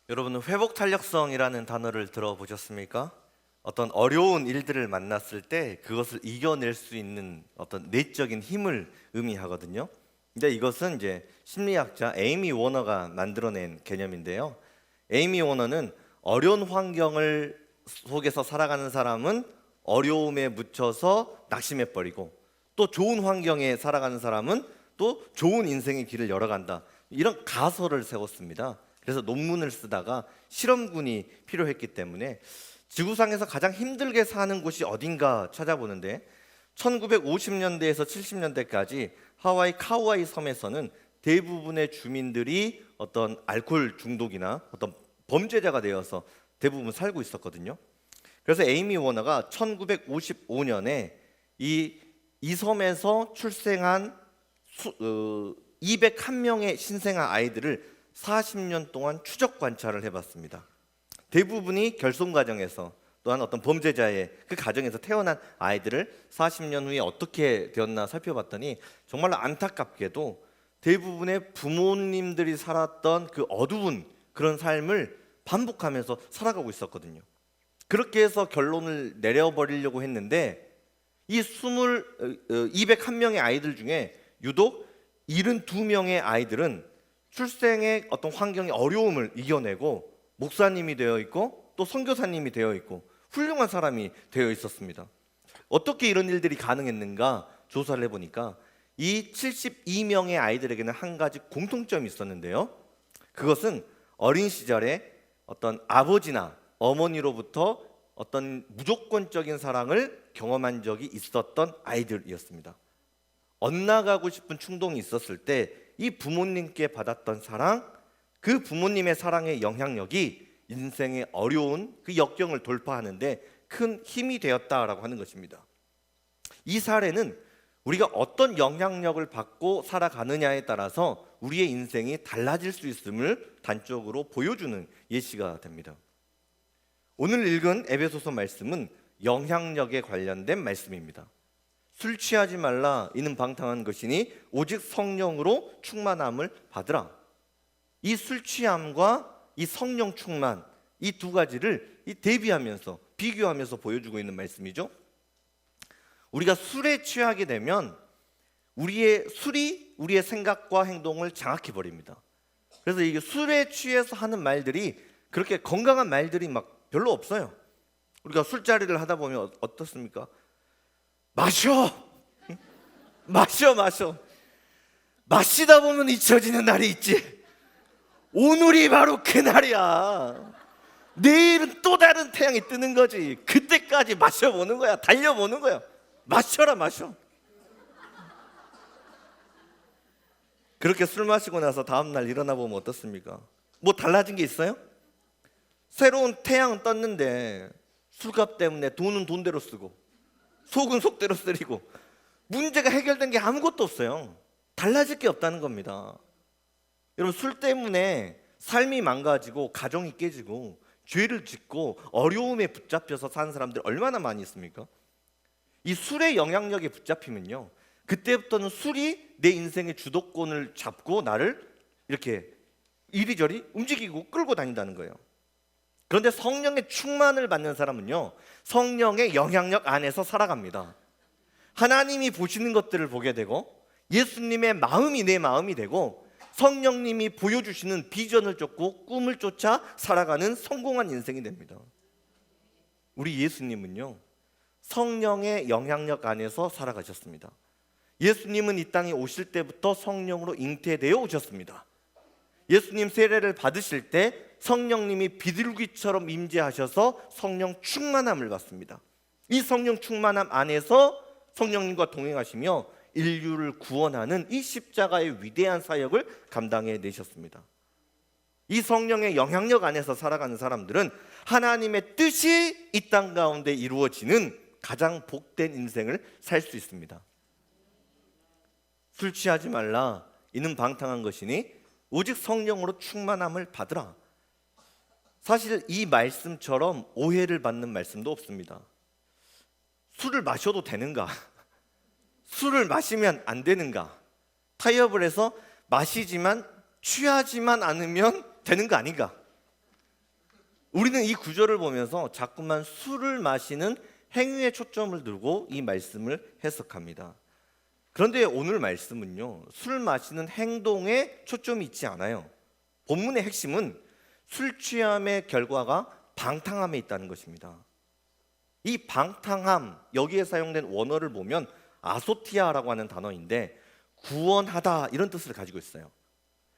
여러분은 회복 탄력성이라는 단어를 들어보셨습니까? 어떤 어려운 일들을 만났을 때 그것을 이겨낼 수 있는 어떤 내적인 힘을 의미하거든요. 근데 이것은 이제 심리학자 에이미 워너가 만들어낸 개념인데요. 에이미 워너는 어려운 환경을 속에서 살아가는 사람은 어려움에 묻혀서 낙심해 버리고, 또 좋은 환경에 살아가는 사람은 또 좋은 인생의 길을 열어간다, 이런 가설을 세웠습니다. 그래서 논문을 쓰다가 실험군이 필요했기 때문에 지구상에서 가장 힘들게 사는 곳이 어딘가 찾아보는데, 1950년대에서 70년대까지 하와이 카우아이 섬에서는 대부분의 주민들이 어떤 알코올 중독이나 어떤 범죄자가 되어서 대부분 살고 있었거든요. 그래서 에이미 워너가 1955년에 이 섬에서 출생한 201명의 신생아 아이들을 40년 동안 추적 관찰을 해봤습니다. 대부분이 결손 가정에서, 또한 어떤 범죄자의 그 가정에서 태어난 아이들을 40년 후에 어떻게 되었나 살펴봤더니, 정말로 안타깝게도 대부분의 부모님들이 살았던 그 어두운 그런 삶을 반복하면서 살아가고 있었거든요. 그렇게 해서 결론을 내려버리려고 했는데, 이 201명의 아이들 중에 유독 72명의 아이들은 출생의 어떤 환경의 어려움을 이겨내고 목사님이 되어 있고, 또 선교사님이 되어 있고, 훌륭한 사람이 되어 있었습니다. 어떻게 이런 일들이 가능했는가 조사를 해보니까 이 72명의 아이들에게는 한 가지 공통점이 있었는데요. 그것은 어린 시절에 어떤 아버지나 어머니로부터 어떤 무조건적인 사랑을 경험한 적이 있었던 아이들이었습니다. 엇나가고 싶은 충동이 있었을 때 이 부모님께 받았던 사랑, 그 부모님의 사랑의 영향력이 인생의 어려운 그 역경을 돌파하는데 큰 힘이 되었다라고 하는 것입니다. 이 사례는 우리가 어떤 영향력을 받고 살아가느냐에 따라서 우리의 인생이 달라질 수 있음을 단적으로 보여주는 예시가 됩니다. 오늘 읽은 에베소서 말씀은 영향력에 관련된 말씀입니다. 술 취하지 말라, 이는 방탕한 것이니 오직 성령으로 충만함을 받으라. 이 술 취함과 이 성령 충만, 이 두 가지를 대비하면서, 비교하면서 보여주고 있는 말씀이죠. 우리가 술에 취하게 되면 술이 우리의 생각과 행동을 장악해 버립니다. 그래서 이게 술에 취해서 하는 말들이 그렇게 건강한 말들이 막 별로 없어요. 우리가 술자리를 하다 보면 어떻습니까? 마셔! 마셔! 마시다 보면 잊혀지는 날이 있지. 오늘이 바로 그 날이야. 내일은 또 다른 태양이 뜨는 거지. 그때까지 마셔보는 거야. 달려보는 거야. 마셔. 그렇게 술 마시고 나서 다음날 일어나 보면 어떻습니까? 뭐 달라진 게 있어요? 새로운 태양은 떴는데 술값 때문에 돈은 돈대로 쓰고 속은 속대로 쓰리고 문제가 해결된 게 아무것도 없어요. 달라질 게 없다는 겁니다. 여러분, 술 때문에 삶이 망가지고 가정이 깨지고 죄를 짓고 어려움에 붙잡혀서 사는 사람들 얼마나 많이 있습니까? 이 술의 영향력에 붙잡히면요, 그때부터는 술이 내 인생의 주도권을 잡고 나를 이렇게 이리저리 움직이고 끌고 다닌다는 거예요. 그런데 성령의 충만을 받는 사람은요, 성령의 영향력 안에서 살아갑니다. 하나님이 보시는 것들을 보게 되고, 예수님의 마음이 내 마음이 되고, 성령님이 보여주시는 비전을 쫓고 꿈을 쫓아 살아가는 성공한 인생이 됩니다. 우리 예수님은요, 성령의 영향력 안에서 살아가셨습니다. 예수님은 이 땅에 오실 때부터 성령으로 잉태되어 오셨습니다. 예수님 세례를 받으실 때 성령님이 비둘기처럼 임재하셔서 성령 충만함을 받습니다. 이 성령 충만함 안에서 성령님과 동행하시며 인류를 구원하는 이 십자가의 위대한 사역을 감당해 내셨습니다. 이 성령의 영향력 안에서 살아가는 사람들은 하나님의 뜻이 이 땅 가운데 이루어지는 가장 복된 인생을 살 수 있습니다. 술 취하지 말라, 이는 방탕한 것이니 오직 성령으로 충만함을 받으라. 사실 이 말씀처럼 오해를 받는 말씀도 없습니다. 술을 마셔도 되는가? 술을 마시면 안 되는가? 타협을 해서 마시지만 취하지만 않으면 되는 거 아닌가? 우리는 이 구절을 보면서 자꾸만 술을 마시는 행위에 초점을 두고 이 말씀을 해석합니다. 그런데 오늘 말씀은요, 술 마시는 행동에 초점이 있지 않아요. 본문의 핵심은 술 취함의 결과가 방탕함에 있다는 것입니다. 이 방탕함, 여기에 사용된 원어를 보면 아소티아라고 하는 단어인데 구원하다 이런 뜻을 가지고 있어요.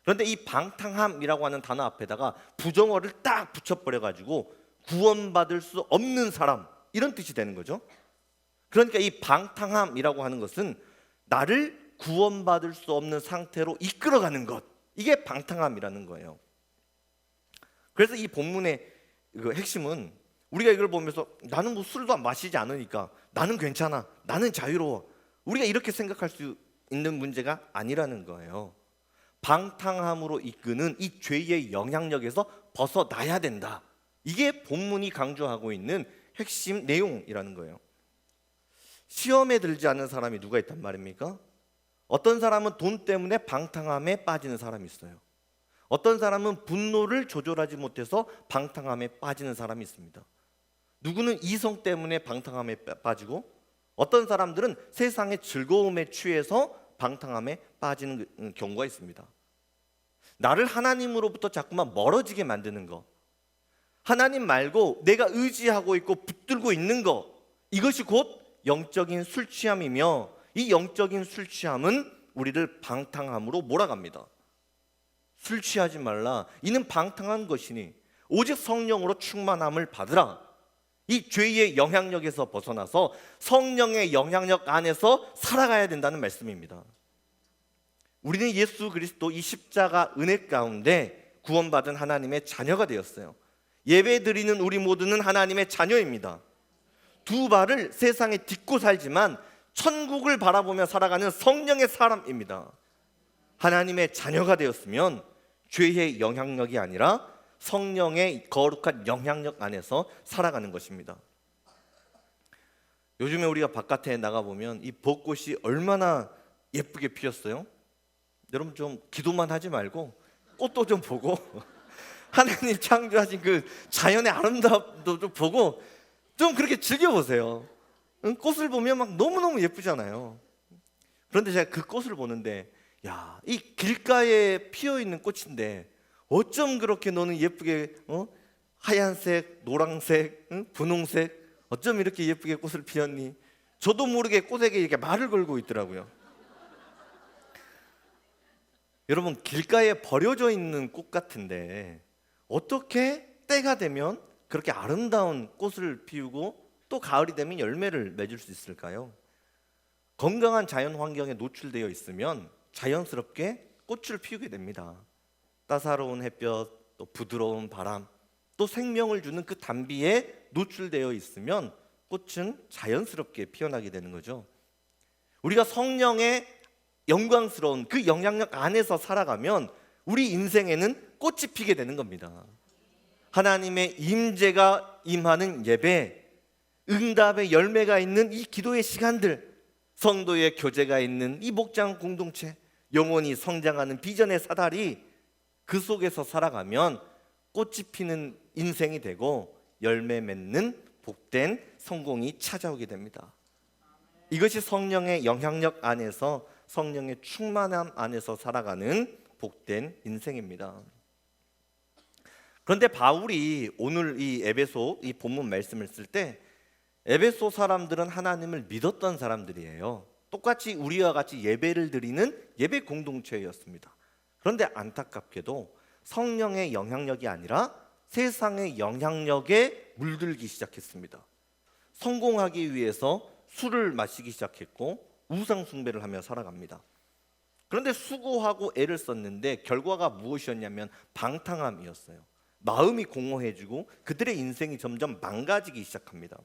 그런데 이 방탕함이라고 하는 단어 앞에다가 부정어를 딱 붙여버려가지고 구원받을 수 없는 사람 이런 뜻이 되는 거죠. 그러니까 이 방탕함이라고 하는 것은 나를 구원받을 수 없는 상태로 이끌어가는 것, 이게 방탕함이라는 거예요. 그래서 이 본문의 그 핵심은 우리가 이걸 보면서 나는 뭐 술도 마시지 않으니까 나는 괜찮아, 나는 자유로워, 우리가 이렇게 생각할 수 있는 문제가 아니라는 거예요. 방탕함으로 이끄는 이 죄의 영향력에서 벗어나야 된다. 이게 본문이 강조하고 있는 핵심 내용이라는 거예요. 시험에 들지 않는 사람이 누가 있단 말입니까? 어떤 사람은 돈 때문에 방탕함에 빠지는 사람이 있어요. 어떤 사람은 분노를 조절하지 못해서 방탕함에 빠지는 사람이 있습니다. 누구는 이성 때문에 방탕함에 빠지고, 어떤 사람들은 세상의 즐거움에 취해서 방탕함에 빠지는 경우가 있습니다. 나를 하나님으로부터 자꾸만 멀어지게 만드는 거, 하나님 말고 내가 의지하고 있고 붙들고 있는 거, 이것이 곧 영적인 술 취함이며, 이 영적인 술 취함은 우리를 방탕함으로 몰아갑니다. 술 취하지 말라, 이는 방탕한 것이니 오직 성령으로 충만함을 받으라. 이 죄의 영향력에서 벗어나서 성령의 영향력 안에서 살아가야 된다는 말씀입니다. 우리는 예수 그리스도 이 십자가 은혜 가운데 구원받은 하나님의 자녀가 되었어요. 예배드리는 우리 모두는 하나님의 자녀입니다. 두 발을 세상에 딛고 살지만 천국을 바라보며 살아가는 성령의 사람입니다. 하나님의 자녀가 되었으면 죄의 영향력이 아니라 성령의 거룩한 영향력 안에서 살아가는 것입니다. 요즘에 우리가 바깥에 나가보면 이 벚꽃이 얼마나 예쁘게 피었어요. 여러분 좀 기도만 하지 말고 꽃도 좀 보고 하나님 창조하신 그 자연의 아름다움도 좀 보고 좀 그렇게 즐겨보세요. 꽃을 보면 막 너무너무 예쁘잖아요. 그런데 제가 그 꽃을 보는데, 야, 이 길가에 피어있는 꽃인데 어쩜 그렇게 너는 예쁘게 하얀색, 노란색, 분홍색, 어쩜 이렇게 예쁘게 꽃을 피웠니? 저도 모르게 꽃에게 이렇게 말을 걸고 있더라고요. 여러분, 길가에 버려져 있는 꽃 같은데 어떻게 때가 되면 그렇게 아름다운 꽃을 피우고 또 가을이 되면 열매를 맺을 수 있을까요? 건강한 자연 환경에 노출되어 있으면 자연스럽게 꽃을 피우게 됩니다. 따사로운 햇볕, 또 부드러운 바람, 또 생명을 주는 그 단비에 노출되어 있으면 꽃은 자연스럽게 피어나게 되는 거죠. 우리가 성령의 영광스러운 그 영향력 안에서 살아가면 우리 인생에는 꽃이 피게 되는 겁니다. 하나님의 임재가 임하는 예배, 응답의 열매가 있는 이 기도의 시간들, 성도의 교제가 있는 이 목장 공동체, 영원히 성장하는 비전의 사다리, 그 속에서 살아가면 꽃이 피는 인생이 되고 열매 맺는 복된 성공이 찾아오게 됩니다. 이것이 성령의 영향력 안에서, 성령의 충만함 안에서 살아가는 복된 인생입니다. 그런데 바울이 오늘 이 에베소 이 본문 말씀을 쓸 때 에베소 사람들은 하나님을 믿었던 사람들이에요. 똑같이 우리와 같이 예배를 드리는 예배 공동체였습니다. 그런데 안타깝게도 성령의 영향력이 아니라 세상의 영향력에 물들기 시작했습니다. 성공하기 위해서 술을 마시기 시작했고 우상 숭배를 하며 살아갑니다. 그런데 수고하고 애를 썼는데 결과가 무엇이었냐면 방탕함이었어요. 마음이 공허해지고 그들의 인생이 점점 망가지기 시작합니다.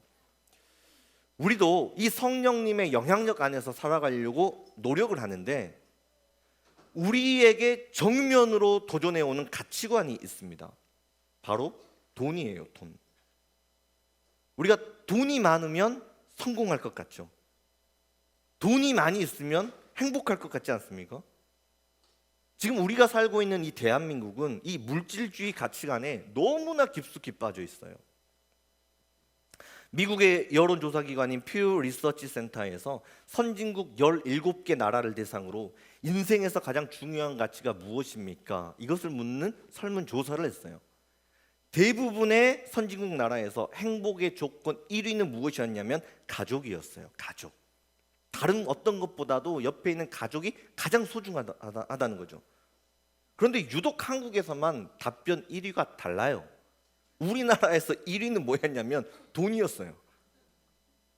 우리도 이 성령님의 영향력 안에서 살아가려고 노력을 하는데 우리에게 정면으로 도전해오는 가치관이 있습니다. 바로 돈이에요. 돈. 우리가 돈이 많으면 성공할 것 같죠. 돈이 많이 있으면 행복할 것 같지 않습니까? 지금 우리가 살고 있는 이 대한민국은 이 물질주의 가치관에 너무나 깊숙이 빠져 있어요. 미국의 여론조사기관인 퓨 리서치 센터에서 선진국 17개 나라를 대상으로 인생에서 가장 중요한 가치가 무엇입니까? 이것을 묻는 설문조사를 했어요. 대부분의 선진국 나라에서 행복의 조건 1위는 무엇이었냐면 가족이었어요. 가족. 다른 어떤 것보다도 옆에 있는 가족이 가장 소중하다는 거죠. 그런데 유독 한국에서만 답변 1위가 달라요. 우리나라에서 1위는 뭐였냐면 돈이었어요.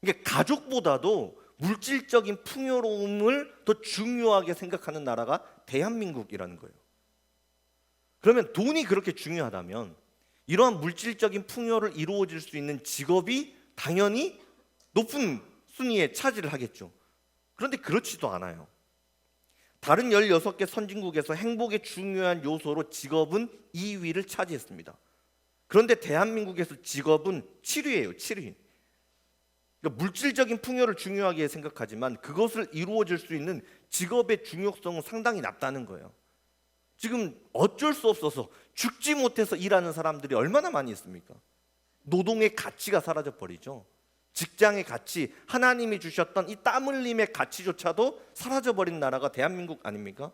그러니까 가족보다도 물질적인 풍요로움을 더 중요하게 생각하는 나라가 대한민국이라는 거예요. 그러면 돈이 그렇게 중요하다면 이러한 물질적인 풍요를 이루어질 수 있는 직업이 당연히 높은 순위에 차지를 하겠죠. 그런데 그렇지도 않아요. 다른 16개 선진국에서 행복의 중요한 요소로 직업은 2위를 차지했습니다. 그런데 대한민국에서 직업은 7위예요. 7위. 그러니까 물질적인 풍요를 중요하게 생각하지만 그것을 이루어질 수 있는 직업의 중요성은 상당히 낮다는 거예요. 지금 어쩔 수 없어서 죽지 못해서 일하는 사람들이 얼마나 많이 있습니까? 노동의 가치가 사라져 버리죠. 직장의 가치, 하나님이 주셨던 이 땀 흘림의 가치조차도 사라져 버린 나라가 대한민국 아닙니까?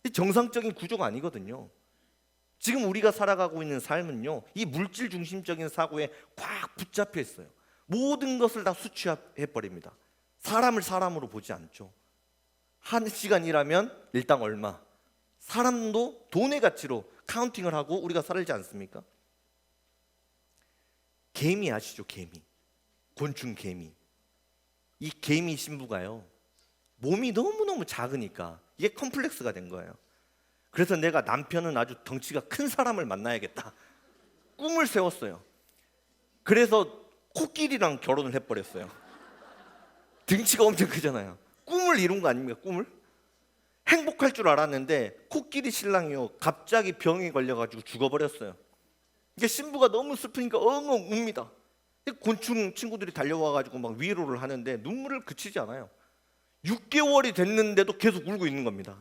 이 정상적인 구조가 아니거든요. 지금 우리가 살아가고 있는 삶은요, 이 물질 중심적인 사고에 꽉 붙잡혀 있어요. 모든 것을 다 수치해 버립니다. 사람을 사람으로 보지 않죠. 한 시간 일하면 일당 얼마, 사람도 돈의 가치로 카운팅을 하고 우리가 살지 않습니까? 개미 아시죠? 개미. 곤충 개미. 이 개미 신부가요, 몸이 너무너무 작으니까 이게 컴플렉스가 된 거예요. 그래서 내가 남편은 아주 덩치가 큰 사람을 만나야겠다 꿈을 세웠어요. 그래서 코끼리랑 결혼을 해버렸어요. 등치가 엄청 크잖아요. 꿈을 이룬 거 아닙니까? 꿈을? 행복할 줄 알았는데 코끼리 신랑이요, 갑자기 병에 걸려가지고 죽어버렸어요. 이게 신부가 너무 슬프니까 엉엉 웁니다. 곤충 친구들이 달려와가지고 막 위로를 하는데 눈물을 그치지 않아요. 6개월이 됐는데도 계속 울고 있는 겁니다.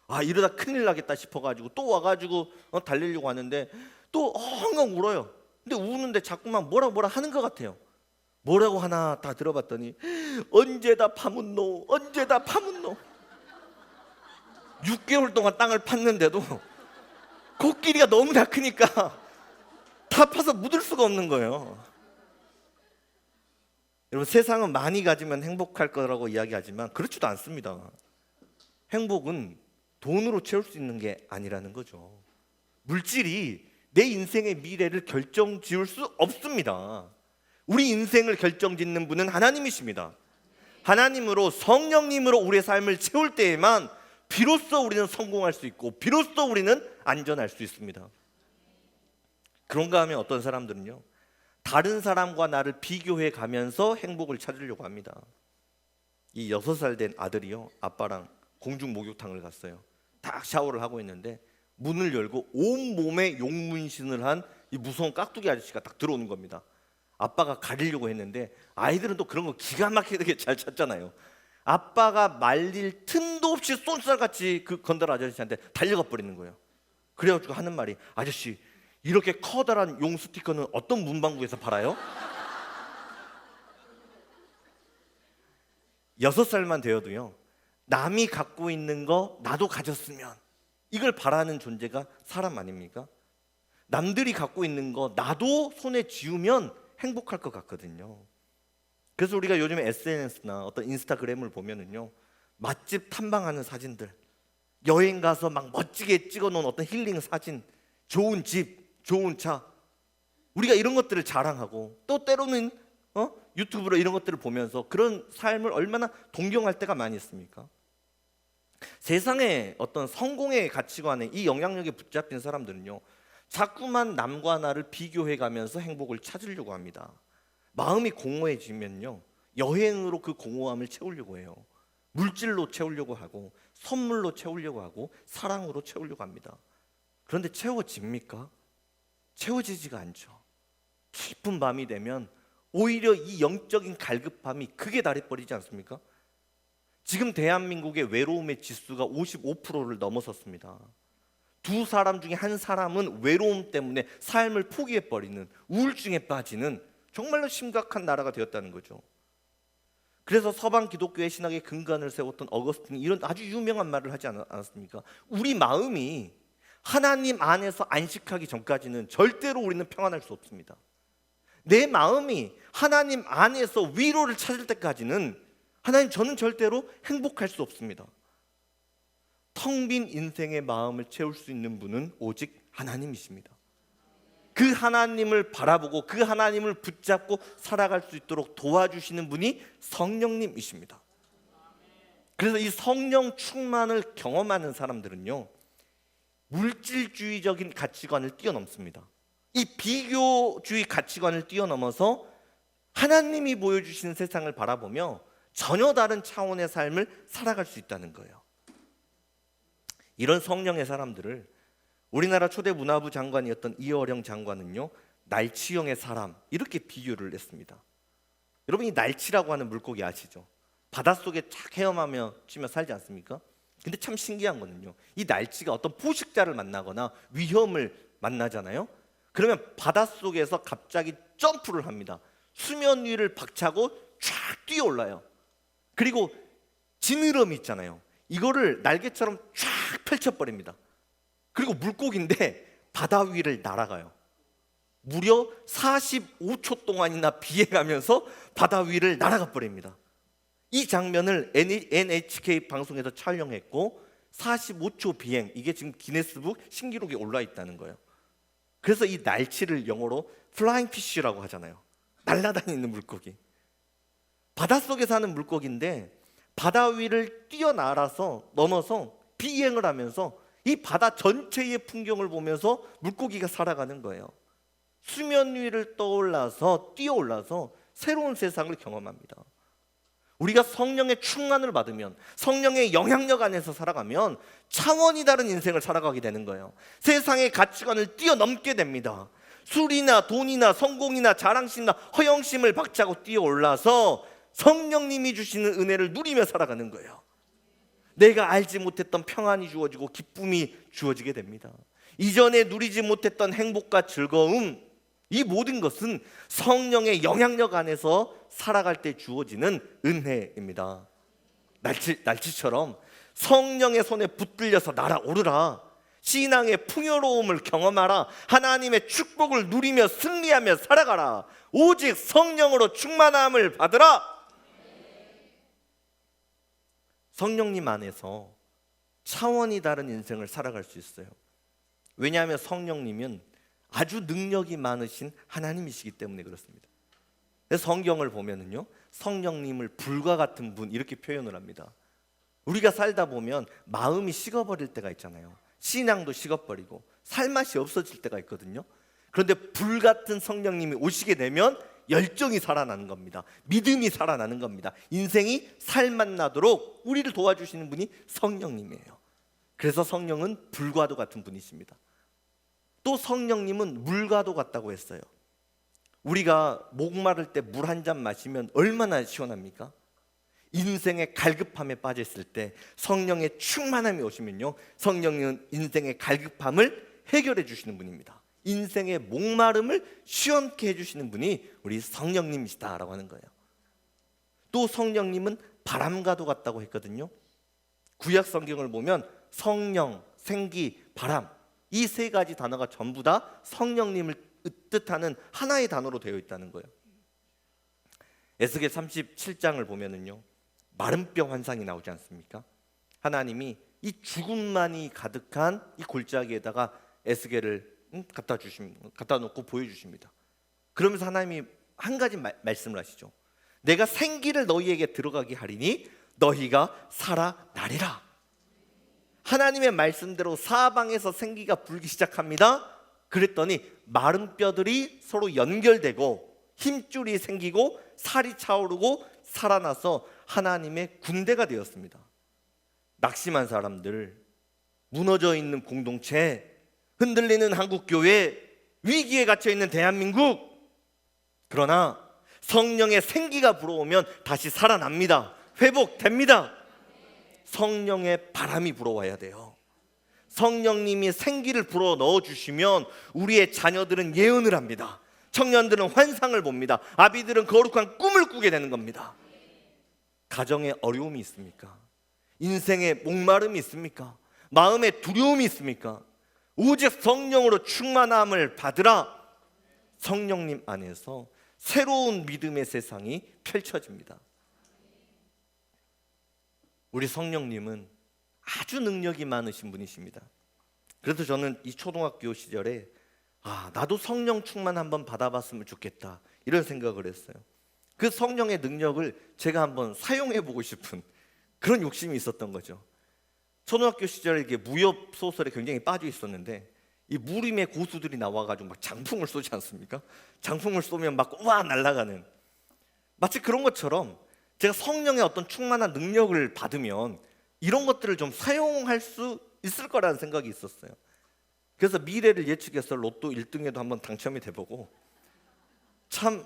아, 이러다 큰일 나겠다 싶어가지고 또 와가지고 달리려고 하는데 또 엉엉 울어요. 근데 우는데 자꾸만 뭐라 하는 것 같아요. 뭐라고 하나 다 들어봤더니 언제다 파묻노, 언제다 파묻노. 6개월 동안 땅을 팠는데도 코끼리가 너무나 크니까 다 파서 묻을 수가 없는 거예요. 여러분, 세상은 많이 가지면 행복할 거라고 이야기하지만 그렇지도 않습니다. 행복은 돈으로 채울 수 있는 게 아니라는 거죠. 물질이 내 인생의 미래를 결정지을 수 없습니다. 우리 인생을 결정짓는 분은 하나님이십니다. 하나님으로, 성령님으로 우리의 삶을 채울 때에만 비로소 우리는 성공할 수 있고 비로소 우리는 안전할 수 있습니다. 그런가 하면 어떤 사람들은요, 다른 사람과 나를 비교해 가면서 행복을 찾으려고 합니다. 이 6살 된 아들이요, 아빠랑 공중 목욕탕을 갔어요. 딱 샤워를 하고 있는데 문을 열고 온몸에 용문신을 한 이 무서운 깍두기 아저씨가 딱 들어오는 겁니다. 아빠가 가리려고 했는데 아이들은 또 그런 거 기가 막히게 잘 찾잖아요. 아빠가 말릴 틈도 없이 쏜살같이 그 건달 아저씨한테 달려가 버리는 거예요. 그래가지고 하는 말이, 아저씨 이렇게 커다란 용 스티커는 어떤 문방구에서 팔아요? 6살만 되어도요, 남이 갖고 있는 거 나도 가졌으면, 이걸 바라는 존재가 사람 아닙니까? 남들이 갖고 있는 거 나도 손에 쥐우면 행복할 것 같거든요. 그래서 우리가 요즘에 SNS나 어떤 인스타그램을 보면은요, 맛집 탐방하는 사진들, 여행 가서 막 멋지게 찍어놓은 어떤 힐링 사진, 좋은 집, 좋은 차, 우리가 이런 것들을 자랑하고 또 때로는 유튜브로 이런 것들을 보면서 그런 삶을 얼마나 동경할 때가 많이 있습니까? 세상의 어떤 성공의 가치관에 이 영향력에 붙잡힌 사람들은요, 자꾸만 남과 나를 비교해 가면서 행복을 찾으려고 합니다. 마음이 공허해지면요, 여행으로 그 공허함을 채우려고 해요. 물질로 채우려고 하고 선물로 채우려고 하고 사랑으로 채우려고 합니다. 그런데 채워집니까? 채워지지가 않죠. 깊은 밤이 되면 오히려 이 영적인 갈급함이 극에 달해버리지 않습니까? 지금 대한민국의 외로움의 지수가 55%를 넘어섰습니다. 두 사람 중에 한 사람은 외로움 때문에 삶을 포기해버리는, 우울증에 빠지는 정말로 심각한 나라가 되었다는 거죠. 그래서 서방 기독교의 신학의 근간을 세웠던 어거스틴이 이런 아주 유명한 말을 하지 않았습니까? 우리 마음이 하나님 안에서 안식하기 전까지는 절대로 우리는 평안할 수 없습니다. 내 마음이 하나님 안에서 위로를 찾을 때까지는 하나님, 저는 절대로 행복할 수 없습니다. 텅 빈 인생의 마음을 채울 수 있는 분은 오직 하나님이십니다. 그 하나님을 바라보고 그 하나님을 붙잡고 살아갈 수 있도록 도와주시는 분이 성령님이십니다. 그래서 이 성령 충만을 경험하는 사람들은요, 물질주의적인 가치관을 뛰어넘습니다. 이 비교주의 가치관을 뛰어넘어서 하나님이 보여주시는 세상을 바라보며 전혀 다른 차원의 삶을 살아갈 수 있다는 거예요. 이런 성령의 사람들을 우리나라 초대 문화부 장관이었던 이어령 장관은요, 날치형의 사람 이렇게 비유를 했습니다. 여러분, 이 날치라고 하는 물고기 아시죠? 바닷속에 착 헤엄하며 치며 살지 않습니까? 근데 참 신기한 거는요, 이 날치가 어떤 포식자를 만나거나 위험을 만나잖아요. 그러면 바닷속에서 갑자기 점프를 합니다. 수면 위를 박차고 쫙 뛰어올라요. 그리고 지느러미 있잖아요, 이거를 날개처럼 쫙 펼쳐버립니다. 그리고 물고기인데 바다 위를 날아가요. 무려 45초 동안이나 비행하면서 바다 위를 날아가 버립니다. 이 장면을 NHK 방송에서 촬영했고 45초 비행, 이게 지금 기네스북 신기록에 올라 있다는 거예요. 그래서 이 날치를 영어로 플라잉 피쉬라고 하잖아요. 날아다니는 물고기. 바닷속에 사는 물고기인데 바다 위를 뛰어날아서 넘어서 비행을 하면서 이 바다 전체의 풍경을 보면서 물고기가 살아가는 거예요. 수면 위를 떠올라서 뛰어올라서 새로운 세상을 경험합니다. 우리가 성령의 충만을 받으면, 성령의 영향력 안에서 살아가면 차원이 다른 인생을 살아가게 되는 거예요. 세상의 가치관을 뛰어넘게 됩니다. 술이나 돈이나 성공이나 자랑심이나 허영심을 박차고 뛰어올라서 성령님이 주시는 은혜를 누리며 살아가는 거예요. 내가 알지 못했던 평안이 주어지고 기쁨이 주어지게 됩니다. 이전에 누리지 못했던 행복과 즐거움, 이 모든 것은 성령의 영향력 안에서 살아갈 때 주어지는 은혜입니다. 날치처럼 성령의 손에 붙들려서 날아오르라. 신앙의 풍요로움을 경험하라. 하나님의 축복을 누리며 승리하며 살아가라. 오직 성령으로 충만함을 받으라. 성령님 안에서 차원이 다른 인생을 살아갈 수 있어요. 왜냐하면 성령님은 아주 능력이 많으신 하나님이시기 때문에 그렇습니다. 성경을 보면은요, 성령님을 불과 같은 분 이렇게 표현을 합니다. 우리가 살다 보면 마음이 식어버릴 때가 있잖아요. 신앙도 식어버리고 살맛이 없어질 때가 있거든요. 그런데 불같은 성령님이 오시게 되면 열정이 살아나는 겁니다. 믿음이 살아나는 겁니다. 인생이 살맛 나도록 우리를 도와주시는 분이 성령님이에요. 그래서 성령은 불과도 같은 분이십니다. 또 성령님은 물과도 같다고 했어요. 우리가 목마를 때 물 한 잔 마시면 얼마나 시원합니까? 인생의 갈급함에 빠졌을 때 성령의 충만함이 오시면요, 성령은 인생의 갈급함을 해결해 주시는 분입니다. 인생의 목마름을 시원케 해주시는 분이 우리 성령님이시다라고 하는 거예요. 또 성령님은 바람과도 같다고 했거든요. 구약 성경을 보면 성령, 생기, 바람, 이 세 가지 단어가 전부 다 성령님을 뜻하는 하나의 단어로 되어 있다는 거예요. 에스겔 37장을 보면은요, 마른 뼈 환상이 나오지 않습니까? 하나님이 이 죽음만이 가득한 이 골짜기에다가 에스겔을 갖다 놓고 보여주십니다. 그러면서 하나님이 한 가지 말씀을 하시죠. 내가 생기를 너희에게 들어가게 하리니 너희가 살아나리라. 하나님의 말씀대로 사방에서 생기가 불기 시작합니다. 그랬더니 마른 뼈들이 서로 연결되고 힘줄이 생기고 살이 차오르고 살아나서 하나님의 군대가 되었습니다. 낙심한 사람들, 무너져 있는 공동체, 흔들리는 한국교회, 위기에 갇혀있는 대한민국, 그러나 성령의 생기가 불어오면 다시 살아납니다. 회복됩니다. 성령의 바람이 불어와야 돼요. 성령님이 생기를 불어 넣어주시면 우리의 자녀들은 예언을 합니다. 청년들은 환상을 봅니다. 아비들은 거룩한 꿈을 꾸게 되는 겁니다. 가정에 어려움이 있습니까? 인생에 목마름이 있습니까? 마음에 두려움이 있습니까? 오직 성령으로 충만함을 받으라. 성령님 안에서 새로운 믿음의 세상이 펼쳐집니다. 우리 성령님은 아주 능력이 많으신 분이십니다. 그래서 저는 이 초등학교 시절에 나도 성령 충만 한번 받아봤으면 좋겠다 이런 생각을 했어요. 그 성령의 능력을 제가 한번 사용해 보고 싶은 그런 욕심이 있었던 거죠. 초등학교 시절에 이게 무협 소설에 굉장히 빠져 있었는데 이 무림의 고수들이 나와가지고 막 장풍을 쏘지 않습니까? 장풍을 쏘면 막 우와 날아가는, 마치 그런 것처럼 제가 성령의 어떤 충만한 능력을 받으면 이런 것들을 좀 사용할 수 있을 거라는 생각이 있었어요. 그래서 미래를 예측해서 로또 1등에도 한번 당첨이 돼보고 참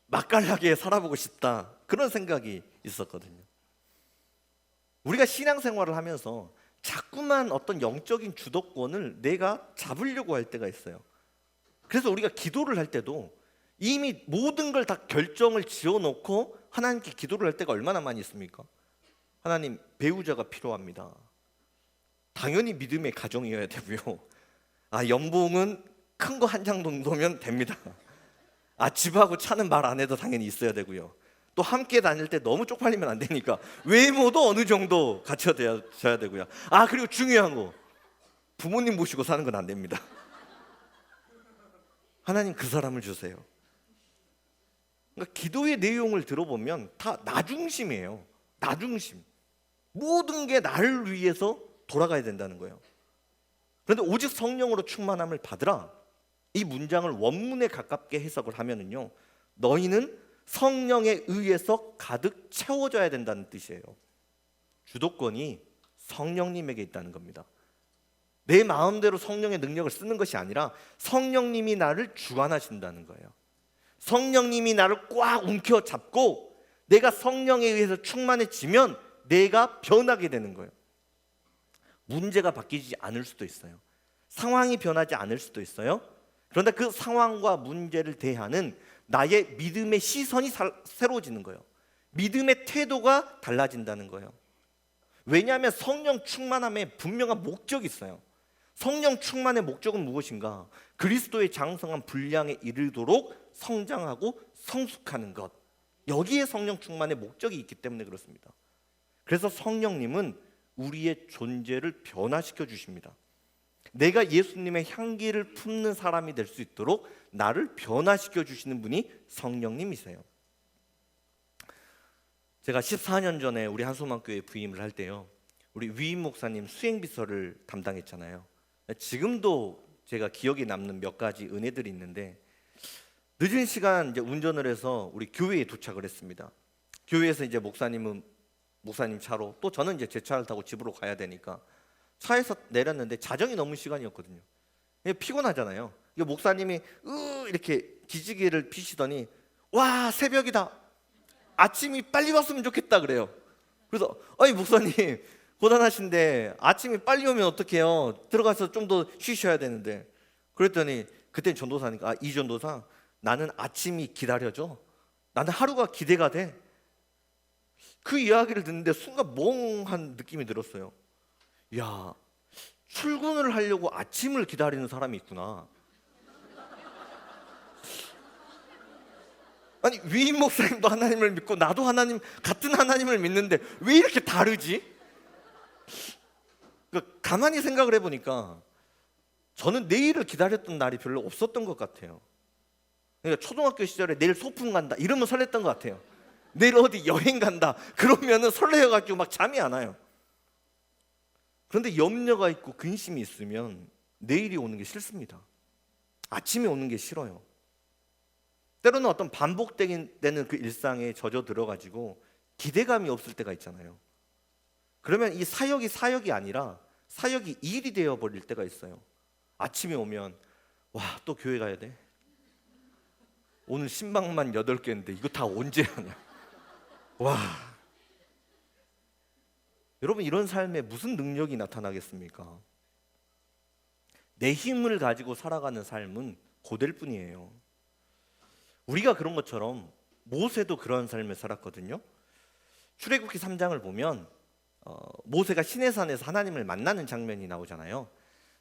맛깔나게 살아보고 싶다 그런 생각이 있었거든요. 우리가 신앙생활을 하면서 자꾸만 어떤 영적인 주도권을 내가 잡으려고 할 때가 있어요. 그래서 우리가 기도를 할 때도 이미 모든 걸 다 결정을 지어놓고 하나님께 기도를 할 때가 얼마나 많이 있습니까? 하나님, 배우자가 필요합니다. 당연히 믿음의 가정이어야 되고요. 연봉은 큰 거 한 장 정도면 됩니다. 집하고 차는 말 안 해도 당연히 있어야 되고요. 또 함께 다닐 때 너무 쪽팔리면 안 되니까 외모도 어느 정도 갖춰져야 되고요. 그리고 중요한 거, 부모님 모시고 사는 건 안 됩니다. 하나님, 그 사람을 주세요. 그러니까 기도의 내용을 들어보면 다 나 중심이에요. 나 중심. 모든 게 나를 위해서 돌아가야 된다는 거예요. 그런데 오직 성령으로 충만함을 받으라, 이 문장을 원문에 가깝게 해석을 하면은요, 너희는 성령에 의해서 가득 채워져야 된다는 뜻이에요. 주도권이 성령님에게 있다는 겁니다. 내 마음대로 성령의 능력을 쓰는 것이 아니라 성령님이 나를 주관하신다는 거예요. 성령님이 나를 꽉 움켜잡고 내가 성령에 의해서 충만해지면 내가 변하게 되는 거예요. 문제가 바뀌지 않을 수도 있어요. 상황이 변하지 않을 수도 있어요. 그런데 그 상황과 문제를 대하는 나의 믿음의 시선이 새로워지는 거예요. 믿음의 태도가 달라진다는 거예요. 왜냐하면 성령 충만함에 분명한 목적이 있어요. 성령 충만의 목적은 무엇인가? 그리스도의 장성한 분량에 이르도록 성장하고 성숙하는 것. 여기에 성령 충만의 목적이 있기 때문에 그렇습니다. 그래서 성령님은 우리의 존재를 변화시켜 주십니다. 내가 예수님의 향기를 품는 사람이 될 수 있도록 나를 변화시켜 주시는 분이 성령님이세요. 제가 14년 전에 우리 한소망교회에 부임을 할 때요, 우리 위임 목사님 수행비서를 담당했잖아요. 지금도 제가 기억에 남는 몇 가지 은혜들이 있는데, 늦은 시간 이제 운전을 해서 우리 교회에 도착을 했습니다. 교회에서 이제 목사님은 목사님 차로, 또 저는 이제 제 차를 타고 집으로 가야 되니까 차에서 내렸는데 자정이 넘은 시간이었거든요. 피곤하잖아요. 목사님이 이렇게 기지개를 피시더니 와, 새벽이다, 아침이 빨리 왔으면 좋겠다 그래요. 그래서 목사님 고단하신데 아침이 빨리 오면 어떡해요? 들어가서 좀 더 쉬셔야 되는데. 그랬더니 그때 전도사니까 이 전도사, 나는 아침이 기다려져. 나는 하루가 기대가 돼. 그 이야기를 듣는데 순간 멍한 느낌이 들었어요. 야, 출근을 하려고 아침을 기다리는 사람이 있구나. 아니, 위임 목사님도 하나님을 믿고 나도 같은 하나님을 믿는데 왜 이렇게 다르지? 그러니까 가만히 생각을 해보니까 저는 내일을 기다렸던 날이 별로 없었던 것 같아요. 그러니까 초등학교 시절에 내일 소풍 간다 이러면 설렜던 것 같아요. 내일 어디 여행 간다 그러면은 설레어가지고 막 잠이 안 와요. 그런데 염려가 있고 근심이 있으면 내일이 오는 게 싫습니다. 아침이 오는 게 싫어요. 때로는 어떤 반복되는 그 일상에 젖어 들어가지고 기대감이 없을 때가 있잖아요. 그러면 이 사역이 아니라 사역이 일이 되어버릴 때가 있어요. 아침에 오면 와, 또 교회 가야 돼. 오늘 신방만 8개인데 이거 다 언제 하냐. 와. 여러분, 이런 삶에 무슨 능력이 나타나겠습니까? 내 힘을 가지고 살아가는 삶은 고될 뿐이에요. 우리가 그런 것처럼 모세도 그런 삶을 살았거든요. 출애굽기 3장을 보면 모세가 시내산에서 하나님을 만나는 장면이 나오잖아요.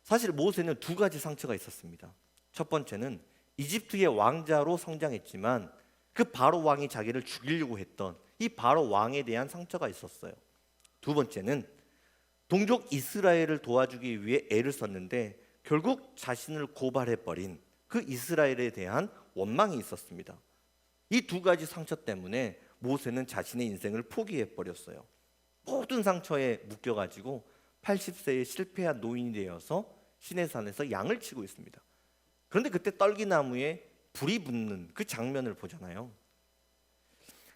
사실 모세는 두 가지 상처가 있었습니다. 첫 번째는 이집트의 왕자로 성장했지만 그 바로 왕이 자기를 죽이려고 했던 이 바로 왕에 대한 상처가 있었어요. 두 번째는 동족 이스라엘을 도와주기 위해 애를 썼는데 결국 자신을 고발해버린 그 이스라엘에 대한 원망이 있었습니다. 이 두 가지 상처 때문에 모세는 자신의 인생을 포기해버렸어요. 모든 상처에 묶여가지고 80세에 실패한 노인이 되어서 시내산에서 양을 치고 있습니다. 그런데 그때 떨기나무에 불이 붙는 그 장면을 보잖아요.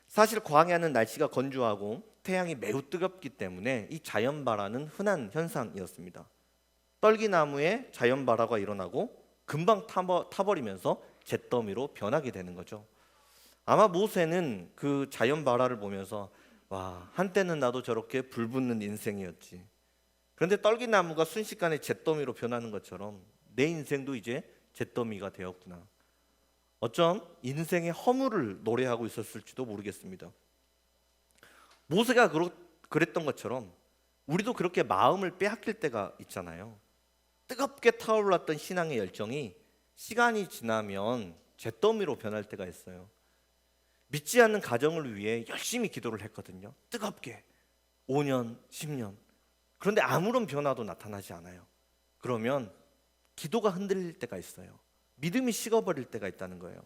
사실 광야는 날씨가 건조하고 태양이 매우 뜨겁기 때문에 이 자연발화는 흔한 현상이었습니다. 떨기나무에 자연발화가 일어나고 금방 타버리면서 잿더미로 변하게 되는 거죠. 아마 모세는 그 자연발화를 보면서 와, 한때는 나도 저렇게 불 붙는 인생이었지. 그런데 떨기나무가 순식간에 잿더미로 변하는 것처럼 내 인생도 이제 잿더미가 되었구나. 어쩜 인생의 허물을 노래하고 있었을지도 모르겠습니다. 모세가 그랬던 것처럼 우리도 그렇게 마음을 빼앗길 때가 있잖아요. 뜨겁게 타올랐던 신앙의 열정이 시간이 지나면 잿더미로 변할 때가 있어요. 믿지 않는 가정을 위해 열심히 기도를 했거든요. 뜨겁게 5년, 10년. 그런데 아무런 변화도 나타나지 않아요. 그러면 기도가 흔들릴 때가 있어요. 믿음이 식어버릴 때가 있다는 거예요.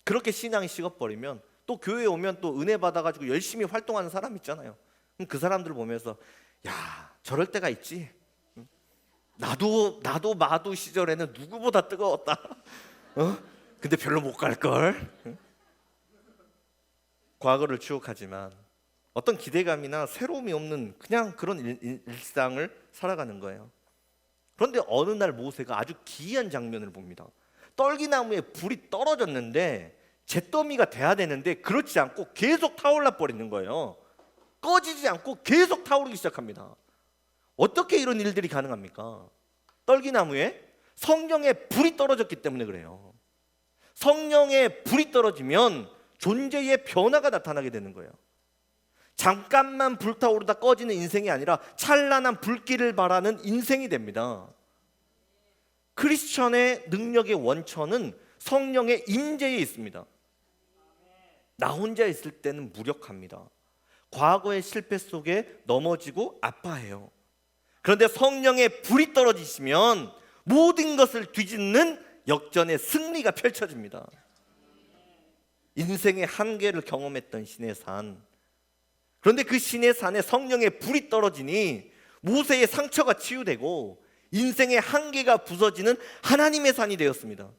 그렇게 신앙이 식어버리면 또 교회에 오면 또 은혜 받아가지고 열심히 활동하는 사람 있잖아요. 그럼 그 사람들 보면서 야, 저럴 때가 있지. 나도 마두 시절에는 누구보다 뜨거웠다. 근데 별로 못 갈걸. 과거를 추억하지만 어떤 기대감이나 새로움이 없는 그냥 그런 일상을 살아가는 거예요. 그런데 어느 날 모세가 아주 기이한 장면을 봅니다. 떨기나무에 불이 떨어졌는데 잿더미가 돼야 되는데 그렇지 않고 계속 타올라 버리는 거예요. 꺼지지 않고 계속 타오르기 시작합니다. 어떻게 이런 일들이 가능합니까? 떨기나무에 성령의 불이 떨어졌기 때문에 그래요. 성령의 불이 떨어지면 존재의 변화가 나타나게 되는 거예요. 잠깐만 불타오르다 꺼지는 인생이 아니라 찬란한 불길을 발하는 인생이 됩니다. 크리스천의 능력의 원천은 성령의 임재에 있습니다. 나 혼자 있을 때는 무력합니다. 과거의 실패 속에 넘어지고 아파해요. 그런데 성령의 불이 떨어지시면 모든 것을 뒤집는 역전의 승리가 펼쳐집니다. 인생의 한계를 경험했던 시내산. 그런데 그 시내산에 성령의 불이 떨어지니 모세의 상처가 치유되고 인생의 한계가 부서지는 하나님의 산이 되었습니다.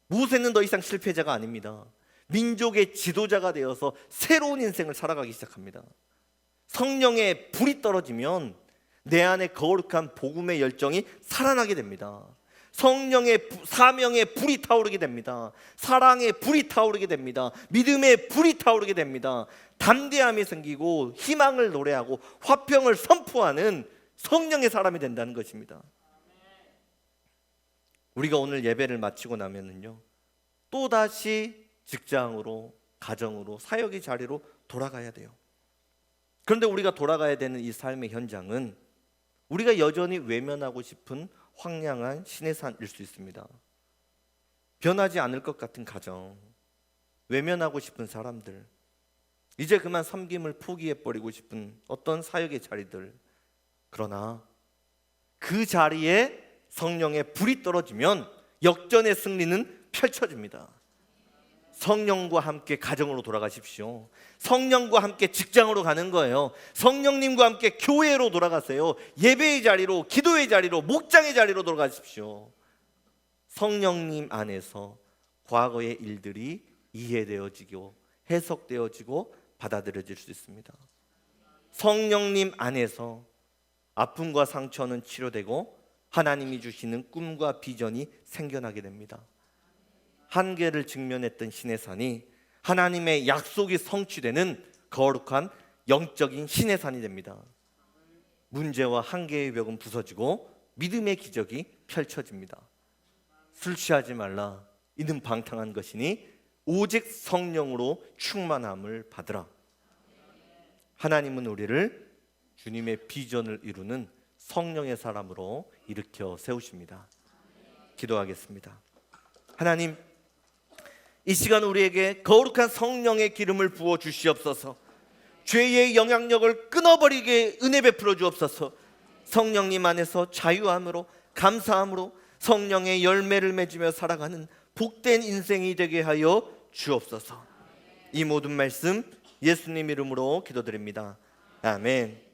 모세는 더 이상 실패자가 아닙니다. 민족의 지도자가 되어서 새로운 인생을 살아가기 시작합니다. 성령의 불이 떨어지면 내 안에 거룩한 복음의 열정이 살아나게 됩니다. 성령의 사명의 불이 타오르게 됩니다. 사랑의 불이 타오르게 됩니다. 믿음의 불이 타오르게 됩니다. 담대함이 생기고 희망을 노래하고 화평을 선포하는 성령의 사람이 된다는 것입니다. 우리가 오늘 예배를 마치고 나면은요, 또다시 직장으로, 가정으로, 사역의 자리로 돌아가야 돼요. 그런데 우리가 돌아가야 되는 이 삶의 현장은 우리가 여전히 외면하고 싶은 황량한 시내산일 수 있습니다. 변하지 않을 것 같은 가정, 외면하고 싶은 사람들, 이제 그만 섬김을 포기해버리고 싶은 어떤 사역의 자리들. 그러나 그 자리에 성령의 불이 떨어지면 역전의 승리는 펼쳐집니다. 성령과 함께 가정으로 돌아가십시오. 성령과 함께 직장으로 가는 거예요. 성령님과 함께 교회로 돌아가세요. 예배의 자리로, 기도의 자리로, 목장의 자리로 돌아가십시오. 성령님 안에서 과거의 일들이 이해되어지고 해석되어지고 받아들여질 수 있습니다. 성령님 안에서 아픔과 상처는 치료되고 하나님이 주시는 꿈과 비전이 생겨나게 됩니다. 한계를 직면했던 시내산이 하나님의 약속이 성취되는 거룩한 영적인 신의 산이 됩니다. 문제와 한계의 벽은 부서지고 믿음의 기적이 펼쳐집니다. 술 취하지 말라. 이는 방탕한 것이니 오직 성령으로 충만함을 받으라. 하나님은 우리를 주님의 비전을 이루는 성령의 사람으로 일으켜 세우십니다. 기도하겠습니다. 하나님, 이 시간 우리에게 거룩한 성령의 기름을 부어 주시옵소서. 죄의 영향력을 끊어버리게 은혜 베풀어 주옵소서. 성령님 안에서 자유함으로 감사함으로 성령의 열매를 맺으며 살아가는 복된 인생이 되게 하여 주옵소서. 이 모든 말씀 예수님 이름으로 기도드립니다. 아멘.